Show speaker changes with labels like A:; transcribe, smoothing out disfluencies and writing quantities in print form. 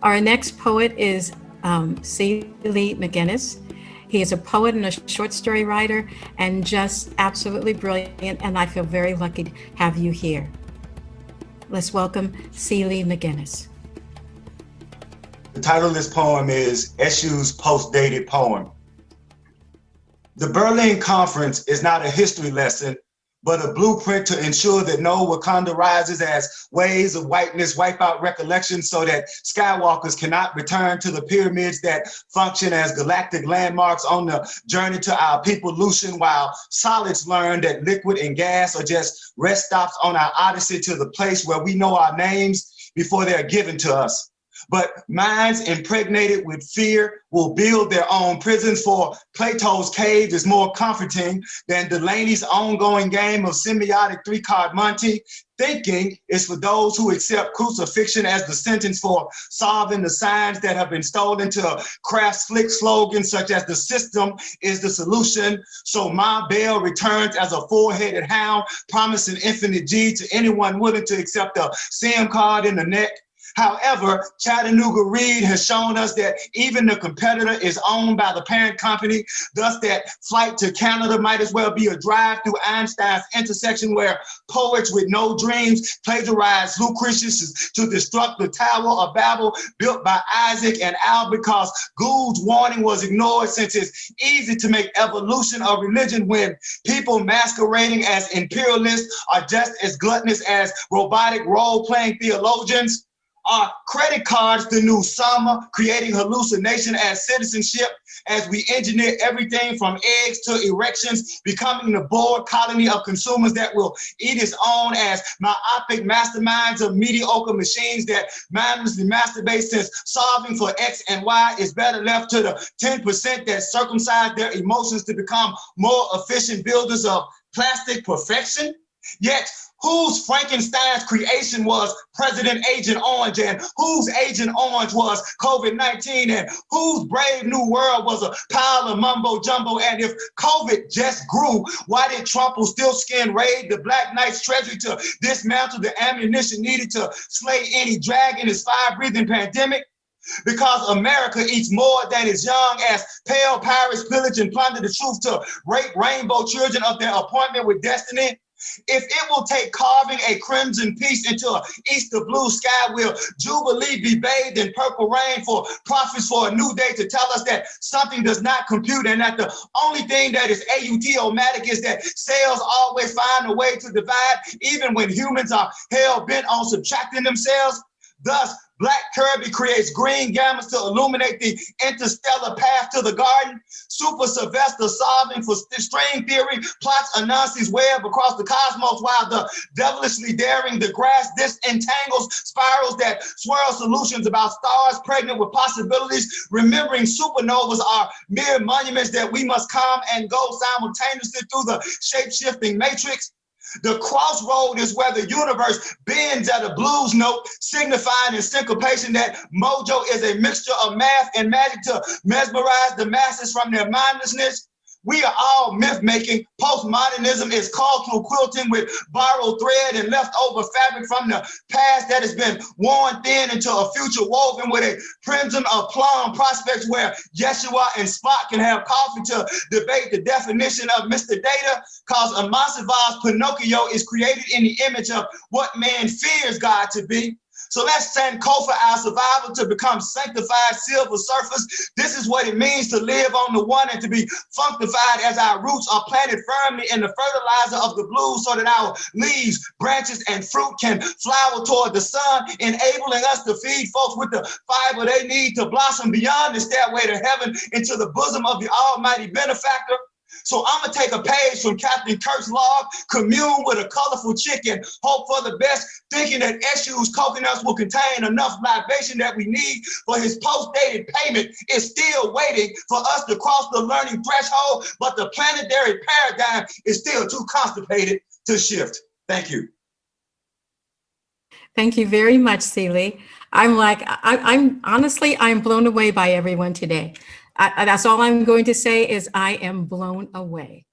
A: Our next poet is Liegh McInnis. He is a poet and a short story writer and just absolutely brilliant, and I feel very lucky to have you here. Let's welcome Liegh McInnis.
B: The title of this poem is Eshu's Post-Dated Poem. The Berlin Conference is not a history lesson, but a blueprint to ensure that no Wakanda rises as waves of whiteness wipe out recollection so that skywalkers cannot return to the pyramids that function as galactic landmarks on the journey to our peoplelution, while solids learn that liquid and gas are just rest stops on our odyssey to the place where we know our names before they're given to us. But minds impregnated with fear will build their own prisons, for Plato's cave is more comforting than Delaney's ongoing game of semiotic three-card Monte. Thinking is for those who accept crucifixion as the sentence for solving the signs that have been stolen to craft slick slogans such as the system is the solution. So my bell returns as a four-headed hound, promising infinite G to anyone willing to accept a SIM card in the neck. However, Chattanooga Reed has shown us that even the competitor is owned by the parent company, thus that flight to Canada might as well be a drive through Einstein's intersection where poets with no dreams plagiarize Lucretius to destruct the Tower of Babel built by Isaac and Al, because Gould's warning was ignored, since it's easy to make evolution a religion when people masquerading as imperialists are just as gluttonous as robotic role-playing theologians. Are credit cards the new summer, creating hallucination as citizenship as we engineer everything from eggs to erections, becoming the bored colony of consumers that will eat its own as myopic masterminds of mediocre machines that mindlessly masturbate, since solving for X and Y is better left to the 10% that circumcise their emotions to become more efficient builders of plastic perfection? Yet, whose Frankenstein's creation was President Agent Orange, and whose Agent Orange was COVID-19, and whose Brave New World was a pile of mumbo jumbo? And if COVID just grew, why did Trump, who still skin raid the Black Knight's treasury to dismantle the ammunition needed to slay any dragon, his fire-breathing pandemic? Because America eats more than is young, as pale pirates pillage and plunder the truth to rape rainbow children of their appointment with destiny. If it will take carving a crimson peace into an Easter blue sky, will Jubilee be bathed in purple rain for prophets for a new day to tell us that something does not compute, and that the only thing that is AUT-O-matic is that cells always find a way to divide, even when humans are hell-bent on subtracting themselves? Thus, Black Kirby creates green gammas to illuminate the interstellar path to the garden. Super Sylvester solving for string theory plots Anansi's web across the cosmos, while the devilishly daring the grass disentangles spirals that swirl solutions about stars pregnant with possibilities. Remembering supernovas are mere monuments that we must come and go simultaneously through the shape-shifting matrix. The crossroad is where the universe bends at a blues note, signifying in syncopation that mojo is a mixture of math and magic to mesmerize the masses from their mindlessness. We are all myth-making. Postmodernism is cultural quilting with borrowed thread and leftover fabric from the past that has been worn thin into a future woven with a prism of plum prospects where Yeshua and Spock can have coffee to debate the definition of Mr. Data, because Amasava's Pinocchio is created in the image of what man fears God to be. So let's send Kofa our survival to become sanctified silver surfers. This is what it means to live on the one and to be functified as our roots are planted firmly in the fertilizer of the blues, so that our leaves, branches, and fruit can flower toward the sun, enabling us to feed folks with the fiber they need to blossom beyond the stairway to heaven into the bosom of the almighty benefactor. So I'm gonna take a page from Captain Kirk's log, commune with a colorful chicken, hope for the best, thinking that Eshu's coconuts will contain enough libation that we need for his post-dated payment is still waiting for us to cross the learning threshold, but the planetary paradigm is still too constipated to shift. Thank you.
A: Thank you very much, Liegh. I'm honestly, I'm blown away by everyone today. That's all I'm going to say is I am blown away.